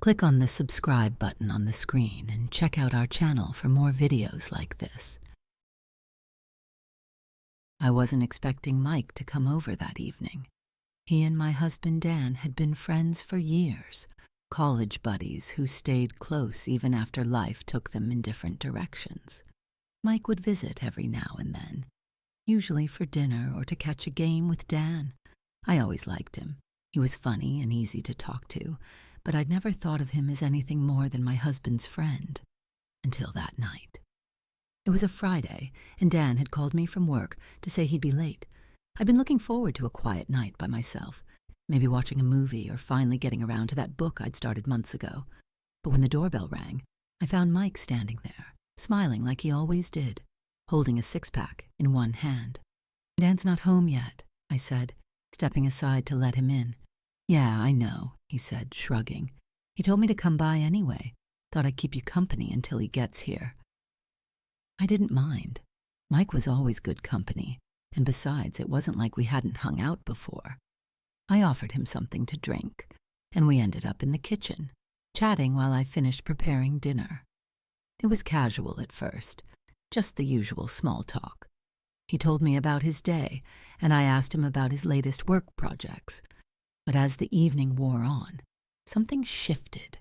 Click on the subscribe button on the screen and check out our channel for more videos like this. I wasn't expecting Mike to come over that evening. He and my husband Dan had been friends for years, college buddies who stayed close even after life took them in different directions. Mike would visit every now and then, usually for dinner or to catch a game with Dan. I always liked him. He was funny and easy to talk to, but I'd never thought of him as anything more than my husband's friend, until that night. It was a Friday, and Dan had called me from work to say he'd be late. I'd been looking forward to a quiet night by myself, maybe watching a movie or finally getting around to that book I'd started months ago. But when the doorbell rang, I found Mike standing there, smiling like he always did, holding a six-pack in one hand. "Dan's not home yet," I said, stepping aside to let him in. "Yeah, I know," he said, shrugging. "He told me to come by anyway. Thought I'd keep you company until he gets here." I didn't mind. Mike was always good company, and besides, it wasn't like we hadn't hung out before. I offered him something to drink, and we ended up in the kitchen, chatting while I finished preparing dinner. It was casual at first, just the usual small talk. He told me about his day, and I asked him about his latest work projects. But as the evening wore on, something shifted.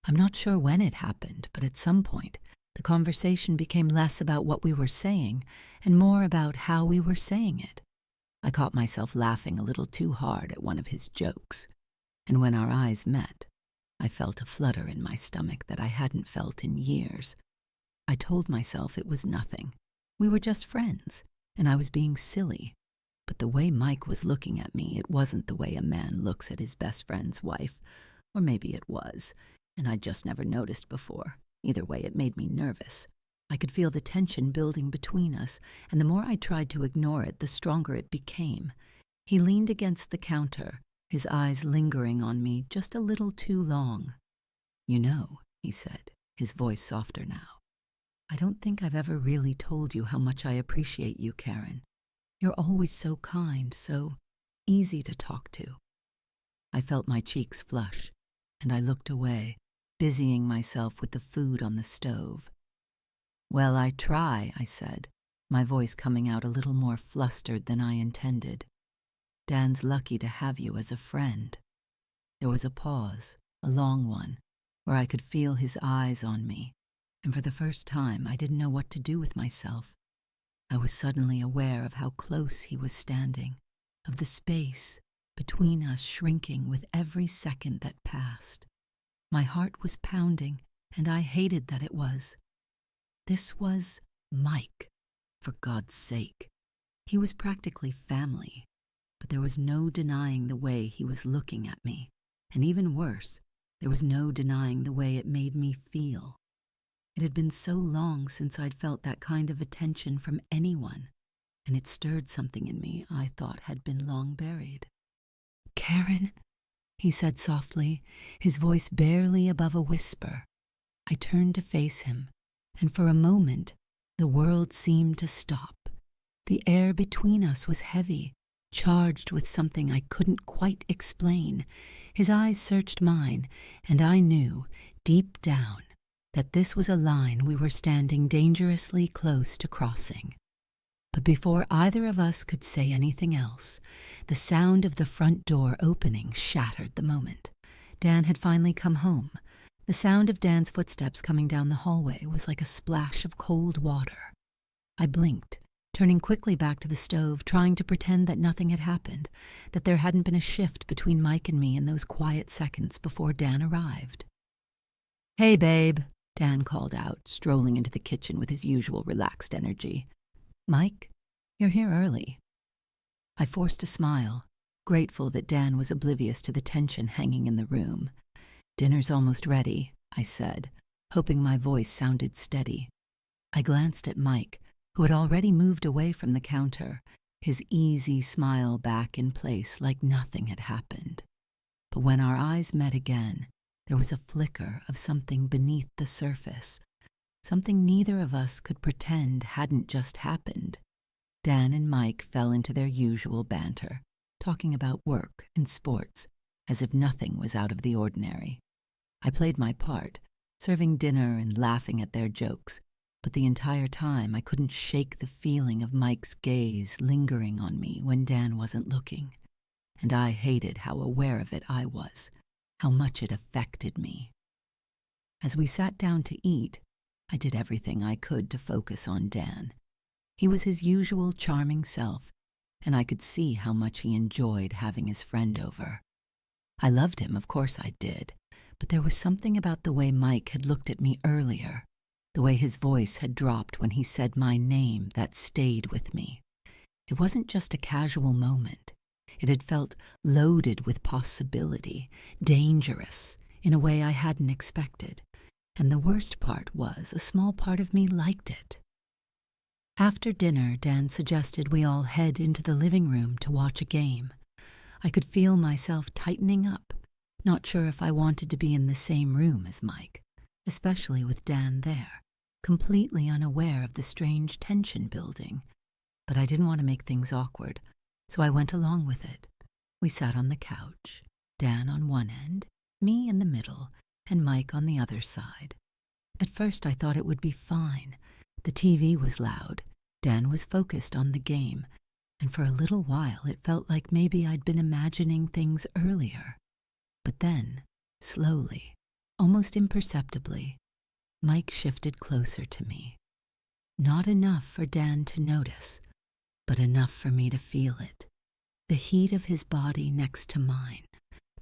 I'm not sure when it happened, but at some point, the conversation became less about what we were saying and more about how we were saying it. I caught myself laughing a little too hard at one of his jokes, and when our eyes met, I felt a flutter in my stomach that I hadn't felt in years. I told myself it was nothing. We were just friends, and I was being silly. But the way Mike was looking at me, it wasn't the way a man looks at his best friend's wife. Or maybe it was, and I'd just never noticed before. Either way, it made me nervous. I could feel the tension building between us, and the more I tried to ignore it, the stronger it became. He leaned against the counter, his eyes lingering on me just a little too long. "You know," he said, his voice softer now, "I don't think I've ever really told you how much I appreciate you, Karen. You're always so kind, so easy to talk to." I felt my cheeks flush, and I looked away, busying myself with the food on the stove. "Well, I try," I said, my voice coming out a little more flustered than I intended. "Dan's lucky to have you as a friend." There was a pause, a long one, where I could feel his eyes on me, and for the first time I didn't know what to do with myself. I was suddenly aware of how close he was standing, of the space between us shrinking with every second that passed. My heart was pounding, and I hated that it was. This was Mike, for God's sake. He was practically family, but there was no denying the way he was looking at me, and even worse, there was no denying the way it made me feel. It had been so long since I'd felt that kind of attention from anyone, and it stirred something in me I thought had been long buried. "Karen," he said softly, his voice barely above a whisper. I turned to face him, and for a moment, the world seemed to stop. The air between us was heavy, charged with something I couldn't quite explain. His eyes searched mine, and I knew, deep down, that this was a line we were standing dangerously close to crossing. But before either of us could say anything else, the sound of the front door opening shattered the moment. Dan had finally come home. The sound of Dan's footsteps coming down the hallway was like a splash of cold water. I blinked, turning quickly back to the stove, trying to pretend that nothing had happened, that there hadn't been a shift between Mike and me in those quiet seconds before Dan arrived. "Hey, babe," Dan called out, strolling into the kitchen with his usual relaxed energy. "Mike, you're here early." I forced a smile, grateful that Dan was oblivious to the tension hanging in the room. "Dinner's almost ready," I said, hoping my voice sounded steady. I glanced at Mike, who had already moved away from the counter, his easy smile back in place like nothing had happened. But when our eyes met again, there was a flicker of something beneath the surface, something neither of us could pretend hadn't just happened. Dan and Mike fell into their usual banter, talking about work and sports, as if nothing was out of the ordinary. I played my part, serving dinner and laughing at their jokes, but the entire time I couldn't shake the feeling of Mike's gaze lingering on me when Dan wasn't looking, and I hated how aware of it I was, how much it affected me. As we sat down to eat, I did everything I could to focus on Dan. He was his usual charming self, and I could see how much he enjoyed having his friend over. I loved him, of course I did, but there was something about the way Mike had looked at me earlier, the way his voice had dropped when he said my name, that stayed with me. It wasn't just a casual moment. It had felt loaded with possibility, dangerous, in a way I hadn't expected. And the worst part was, a small part of me liked it. After dinner, Dan suggested we all head into the living room to watch a game. I could feel myself tightening up, not sure if I wanted to be in the same room as Mike, especially with Dan there, completely unaware of the strange tension building. But I didn't want to make things awkward, so I went along with it. We sat on the couch, Dan on one end, me in the middle, and Mike on the other side. At first I thought it would be fine. The TV was loud, Dan was focused on the game, and for a little while it felt like maybe I'd been imagining things earlier. But then, slowly, almost imperceptibly, Mike shifted closer to me. Not enough for Dan to notice, but enough for me to feel it. The heat of his body next to mine,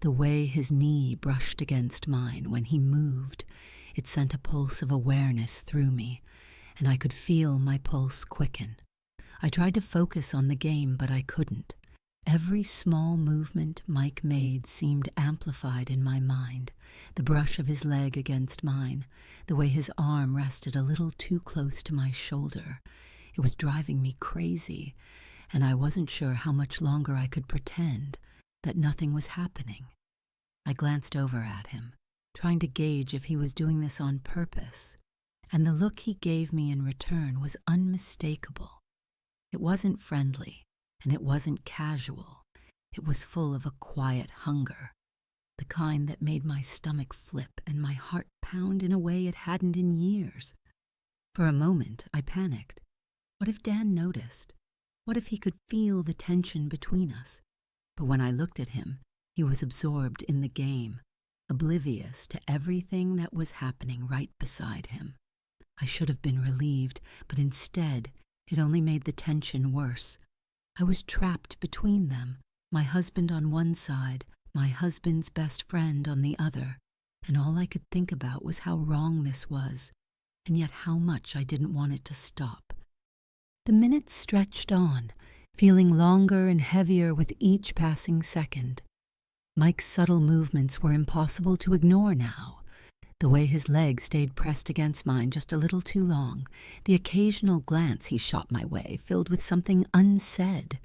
the way his knee brushed against mine when he moved, it sent a pulse of awareness through me, and I could feel my pulse quicken. I tried to focus on the game, but I couldn't. Every small movement Mike made seemed amplified in my mind. The brush of his leg against mine, the way his arm rested a little too close to my shoulder. It was driving me crazy, and I wasn't sure how much longer I could pretend that nothing was happening. I glanced over at him, trying to gauge if he was doing this on purpose, and the look he gave me in return was unmistakable. It wasn't friendly, and it wasn't casual. It was full of a quiet hunger, the kind that made my stomach flip and my heart pound in a way it hadn't in years. For a moment, I panicked. What if Dan noticed? What if he could feel the tension between us? But when I looked at him, he was absorbed in the game, oblivious to everything that was happening right beside him. I should have been relieved, but instead, it only made the tension worse. I was trapped between them, my husband on one side, my husband's best friend on the other, and all I could think about was how wrong this was, and yet how much I didn't want it to stop. The minutes stretched on, feeling longer and heavier with each passing second. Mike's subtle movements were impossible to ignore now. The way his leg stayed pressed against mine just a little too long, the occasional glance he shot my way filled with something unsaid.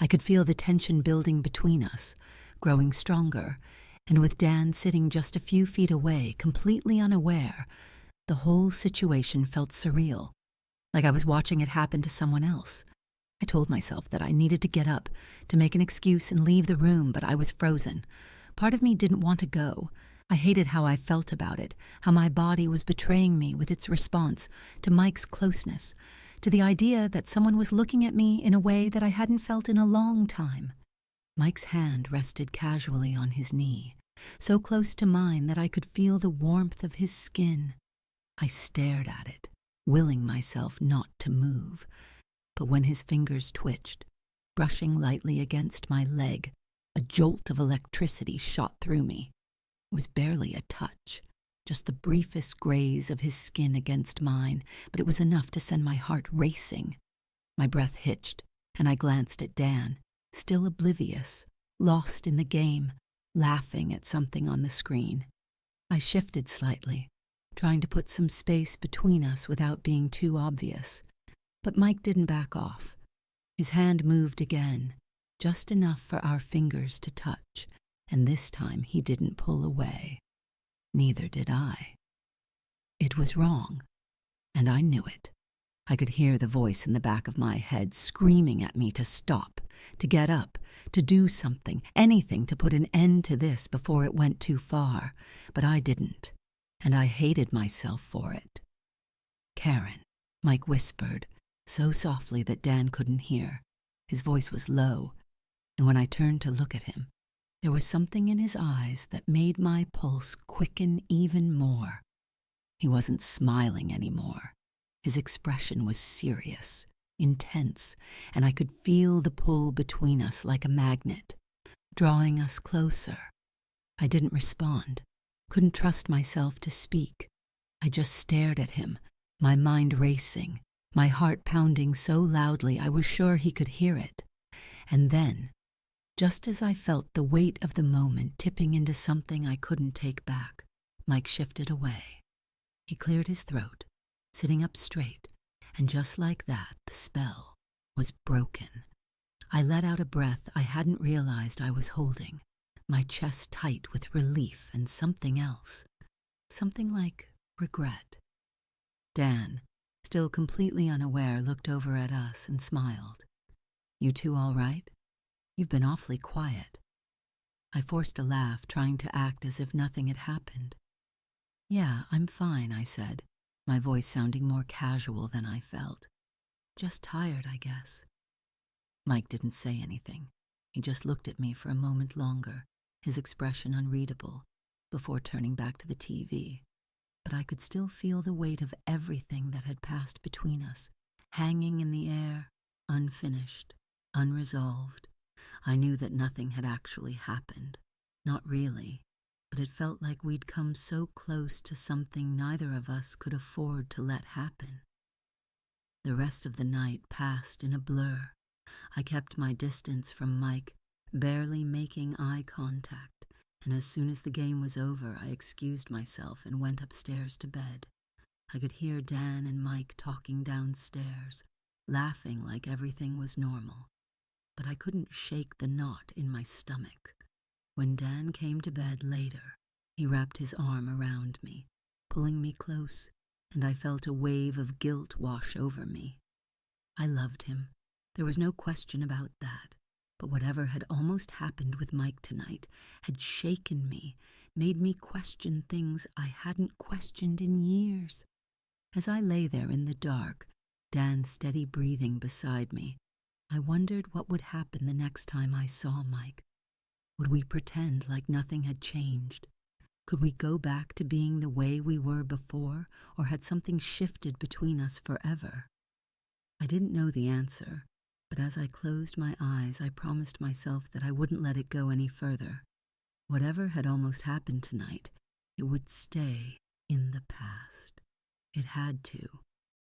I could feel the tension building between us, growing stronger, and with Dan sitting just a few feet away, completely unaware, the whole situation felt surreal, like I was watching it happen to someone else. I told myself that I needed to get up, to make an excuse and leave the room, but I was frozen. Part of me didn't want to go. I hated how I felt about it, how my body was betraying me with its response to Mike's closeness, to the idea that someone was looking at me in a way that I hadn't felt in a long time. Mike's hand rested casually on his knee, so close to mine that I could feel the warmth of his skin. I stared at it, willing myself not to move. But when his fingers twitched, brushing lightly against my leg, a jolt of electricity shot through me. It was barely a touch, just the briefest graze of his skin against mine, but it was enough to send my heart racing. My breath hitched, and I glanced at Dan, still oblivious, lost in the game, laughing at something on the screen. I shifted slightly, trying to put some space between us without being too obvious. But Mike didn't back off. His hand moved again, just enough for our fingers to touch, and this time he didn't pull away. Neither did I. It was wrong, and I knew it. I could hear the voice in the back of my head screaming at me to stop, to get up, to do something, anything to put an end to this before it went too far. But I didn't, and I hated myself for it. "Karen," Mike whispered, so softly that Dan couldn't hear. His voice was low, and when I turned to look at him, there was something in his eyes that made my pulse quicken even more. He wasn't smiling anymore. His expression was serious, intense, and I could feel the pull between us like a magnet, drawing us closer. I didn't respond, couldn't trust myself to speak. I just stared at him, my mind racing, my heart pounding so loudly I was sure he could hear it. And then, just as I felt the weight of the moment tipping into something I couldn't take back, Mike shifted away. He cleared his throat, sitting up straight, and just like that, the spell was broken. I let out a breath I hadn't realized I was holding, my chest tight with relief and something else, something like regret. Dan, still completely unaware, looked over at us and smiled. "You two all right? You've been awfully quiet." I forced a laugh, trying to act as if nothing had happened. "Yeah, I'm fine," I said, my voice sounding more casual than I felt. "Just tired, I guess." Mike didn't say anything. He just looked at me for a moment longer, his expression unreadable, before turning back to the TV. But I could still feel the weight of everything that had passed between us, hanging in the air, unfinished, unresolved. I knew that nothing had actually happened. Not really, but it felt like we'd come so close to something neither of us could afford to let happen. The rest of the night passed in a blur. I kept my distance from Mike, barely making eye contact, and as soon as the game was over, I excused myself and went upstairs to bed. I could hear Dan and Mike talking downstairs, laughing like everything was normal. But I couldn't shake the knot in my stomach. When Dan came to bed later, he wrapped his arm around me, pulling me close, and I felt a wave of guilt wash over me. I loved him. There was no question about that. But whatever had almost happened with Mike tonight had shaken me, made me question things I hadn't questioned in years. As I lay there in the dark, Dan's steady breathing beside me, I wondered what would happen the next time I saw Mike. Would we pretend like nothing had changed? Could we go back to being the way we were before, or had something shifted between us forever? I didn't know the answer, but as I closed my eyes, I promised myself that I wouldn't let it go any further. Whatever had almost happened tonight, it would stay in the past. It had to.